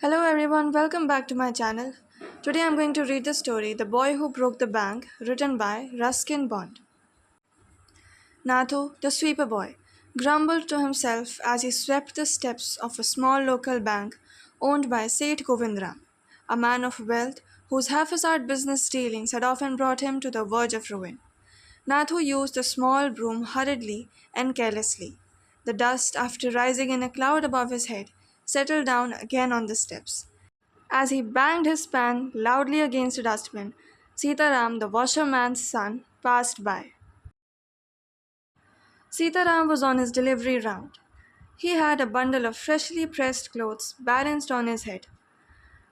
Hello everyone, welcome back to my channel. Today I'm going to read the story The Boy Who Broke the Bank, written by Ruskin Bond. Nathu, the sweeper boy, grumbled to himself as he swept the steps of a small local bank owned by Seth Govindram, a man of wealth whose haphazard business dealings had often brought him to the verge of ruin. Nathu used the small broom hurriedly and carelessly. The dust, after rising in a cloud above his head, settled down again on the steps. As he banged his pan loudly against a dustbin, Sitaram, the washerman's son, passed by. Sitaram was on his delivery round. He had a bundle of freshly pressed clothes balanced on his head.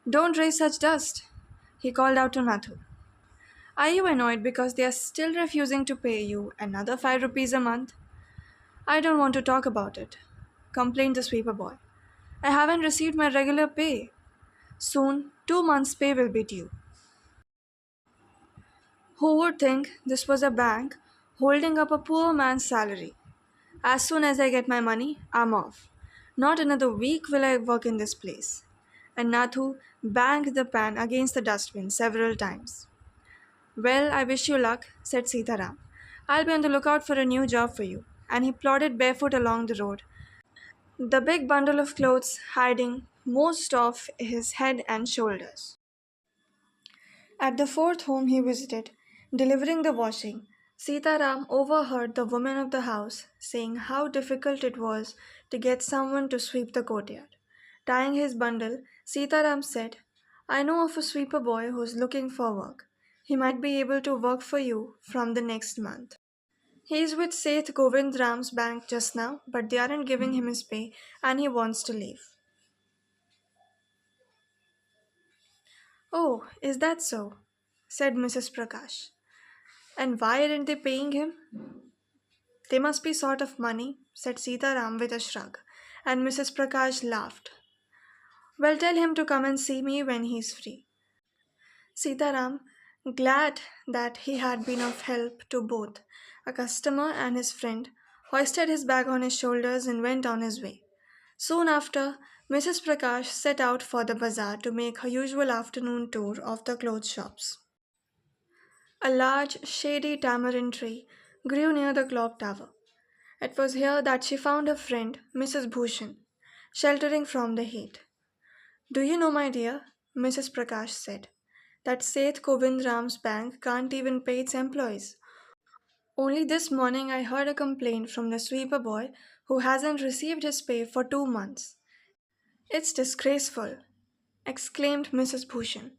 Don't raise such dust, he called out to Nathu. Are you annoyed because they are still refusing to pay you another 5 rupees a month? I don't want to talk about it, complained the sweeper boy. I haven't received my regular pay. Soon, 2 months' pay will be due. Who would think this was a bank holding up a poor man's salary? As soon as I get my money, I'm off. Not another week will I work in this place. And Nathu banged the pan against the dustbin several times. Well, I wish you luck, said Sitaram. I'll be on the lookout for a new job for you. And he plodded barefoot along the road, the big bundle of clothes hiding most of his head and shoulders. At the fourth home he visited, delivering the washing, Sitaram overheard the woman of the house saying how difficult it was to get someone to sweep the courtyard. Tying his bundle, Sitaram said, I know of a sweeper boy who's looking for work. He might be able to work for you from the next month. He's with Seth Govindram's bank just now, but they aren't giving him his pay and he wants to leave. Oh, is that so? Said Mrs. Prakash. And why aren't they paying him? They must be sort of money, said Sitaram with a shrug, and Mrs. Prakash laughed. Well, tell him to come and see me when he's free. Sitaram, glad that he had been of help to both a customer and his friend, hoisted his bag on his shoulders and went on his way. Soon after, Mrs. Prakash set out for the bazaar to make her usual afternoon tour of the clothes shops. A large, shady tamarind tree grew near the clock tower. It was here that she found her friend, Mrs. Bhushan, sheltering from the heat. Do you know, my dear, Mrs. Prakash said, that Seth Govindram's bank can't even pay its employees. Only this morning I heard a complaint from the sweeper boy who hasn't received his pay for 2 months. It's disgraceful, exclaimed Mrs. Bhushan.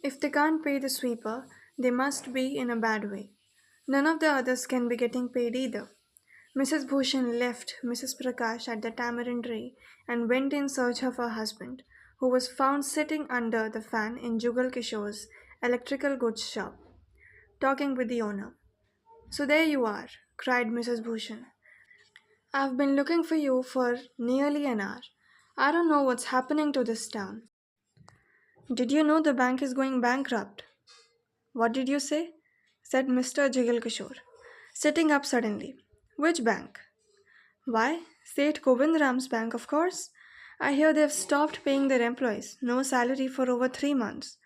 If they can't pay the sweeper, they must be in a bad way. None of the others can be getting paid either. Mrs. Bhushan left Mrs. Prakash at the tamarind tree and went in search of her husband, who was found sitting under the fan in Jugal Kishore's electrical goods shop, talking with the owner. So there you are, cried Mrs. Bhushan. I've been looking for you for nearly an hour. I don't know what's happening to this town. Did you know the bank is going bankrupt? What did you say? Said Mr. Jigal Kishore, sitting up suddenly. Which bank? Why, Seth Govindram's bank, of course. I hear they've stopped paying their employees. No salary for over 3 months.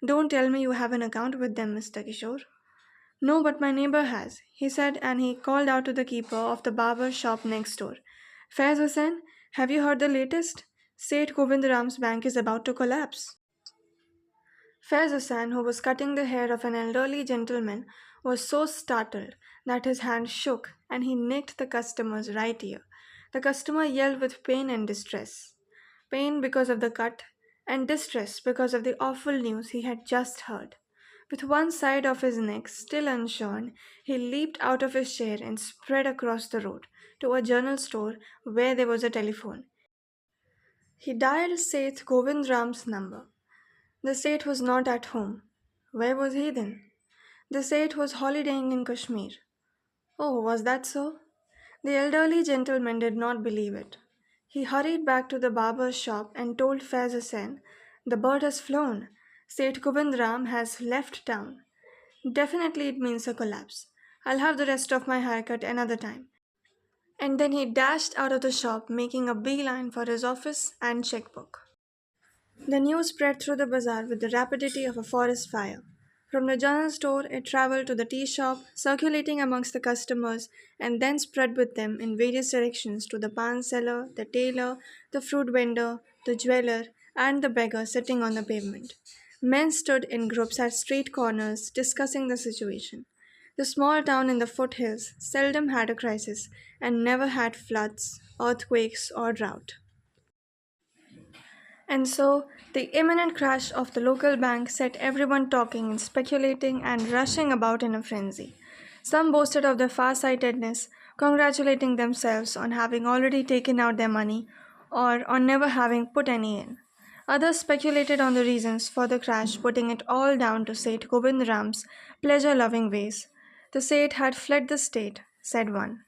Don't tell me you have an account with them, Mr. Kishore. No, but my neighbor has, he said, and he called out to the keeper of the barber shop next door. Faiz Hussain, have you heard the latest? Seth Govindram's bank is about to collapse. Faiz Hussain, who was cutting the hair of an elderly gentleman, was so startled that his hand shook and he nicked the customer's right ear. The customer yelled with pain and distress. Pain because of the cut, and distress because of the awful news he had just heard. With one side of his neck still unshorn, he leaped out of his chair and spread across the road to a journal store where there was a telephone. He dialed Seth Govindram's number. The Seth was not at home. Where was he then? The Seth was holidaying in Kashmir. Oh, was that so? The elderly gentleman did not believe it. He hurried back to the barber's shop and told Faiz Hussain, the bird has flown. Seth Govindram has left town. Definitely it means a collapse. I'll have the rest of my haircut another time. And then he dashed out of the shop, making a beeline for his office and checkbook. The news spread through the bazaar with the rapidity of a forest fire. From the general store, it traveled to the tea shop, circulating amongst the customers, and then spread with them in various directions to the pan seller, the tailor, the fruit vendor, the jeweler, and the beggar sitting on the pavement. Men stood in groups at street corners discussing the situation. The small town in the foothills seldom had a crisis and never had floods, earthquakes, or drought. And so, the imminent crash of the local bank set everyone talking and speculating and rushing about in a frenzy. Some boasted of their far-sightedness, congratulating themselves on having already taken out their money or on never having put any in. Others speculated on the reasons for the crash, putting it all down to Seth Gobind Ram's pleasure-loving ways. The Seth had fled the state, said one.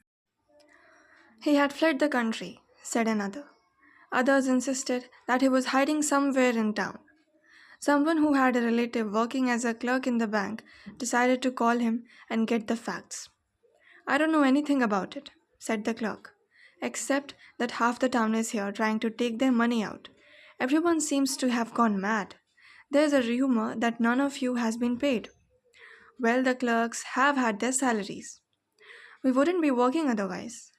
He had fled the country, said another. Others insisted that he was hiding somewhere in town. Someone who had a relative working as a clerk in the bank decided to call him and get the facts. I don't know anything about it, said the clerk, except that half the town is here trying to take their money out. Everyone seems to have gone mad. There's a rumor that none of you has been paid. Well, the clerks have had their salaries. We wouldn't be working otherwise.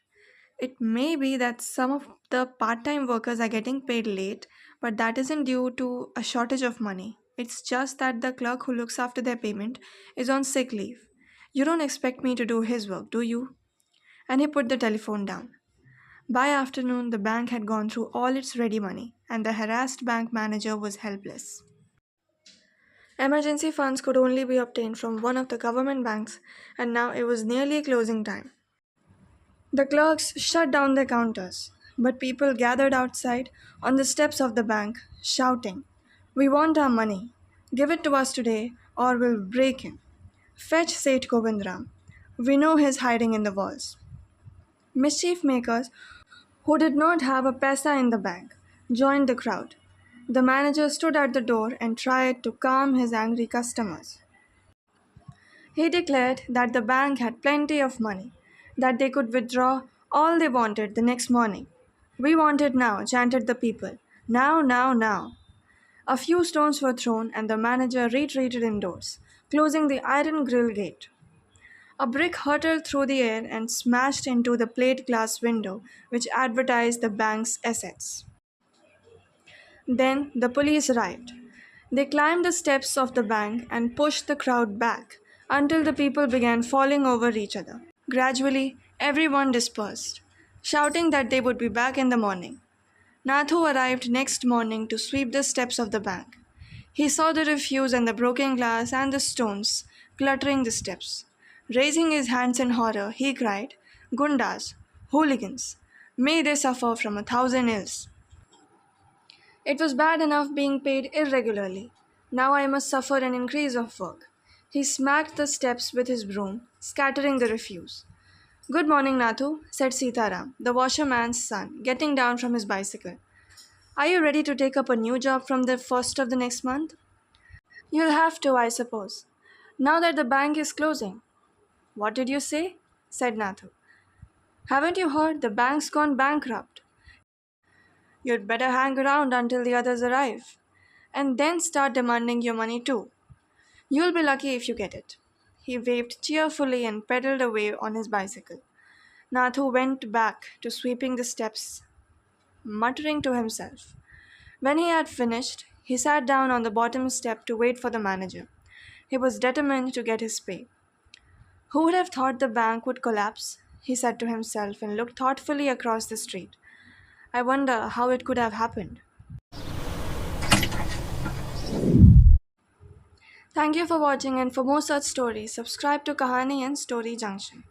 It may be that some of the part time workers are getting paid late, but that isn't due to a shortage of money. It's just that the clerk who looks after their payment is on sick leave. You don't expect me to do his work, do you? And he put the telephone down. By afternoon, the bank had gone through all its ready money, and the harassed bank manager was helpless. Emergency funds could only be obtained from one of the government banks, and now it was nearly closing time. The clerks shut down their counters, but people gathered outside on the steps of the bank, shouting, "We want our money. Give it to us today, or we'll break him. Fetch Seth Govindram. We know he's hiding in the walls." Mischief makers, who did not have a paisa in the bank, joined the crowd. The manager stood at the door and tried to calm his angry customers. He declared that the bank had plenty of money, that they could withdraw all they wanted the next morning. "We want it now," chanted the people. "Now, now, now." A few stones were thrown and the manager retreated indoors, closing the iron grill gate. A brick hurtled through the air and smashed into the plate glass window which advertised the bank's assets. Then the police arrived. They climbed the steps of the bank and pushed the crowd back until the people began falling over each other. Gradually, everyone dispersed, shouting that they would be back in the morning. Nathu arrived next morning to sweep the steps of the bank. He saw the refuse and the broken glass and the stones cluttering the steps. Raising his hands in horror, he cried, "Gundas, hooligans, may they suffer from 1,000 ills. It was bad enough being paid irregularly. Now I must suffer an increase of work." He smacked the steps with his broom, scattering the refuse. "Good morning, Nathu," said Sitaram, the washerman's son, getting down from his bicycle. "Are you ready to take up a new job from the first of the next month?" "You'll have to, I suppose, now that the bank is closing." "What did you say?" said Nathu. "Haven't you heard? The bank's gone bankrupt. You'd better hang around until the others arrive, and then start demanding your money too. You'll be lucky if you get it." He waved cheerfully and pedaled away on his bicycle. Nathu went back to sweeping the steps, muttering to himself. When he had finished, he sat down on the bottom step to wait for the manager. He was determined to get his pay. "Who would have thought the bank would collapse?" he said to himself and looked thoughtfully across the street. "I wonder how it could have happened." Thank you for watching, and for more such stories, subscribe to Kahani and Story Junction.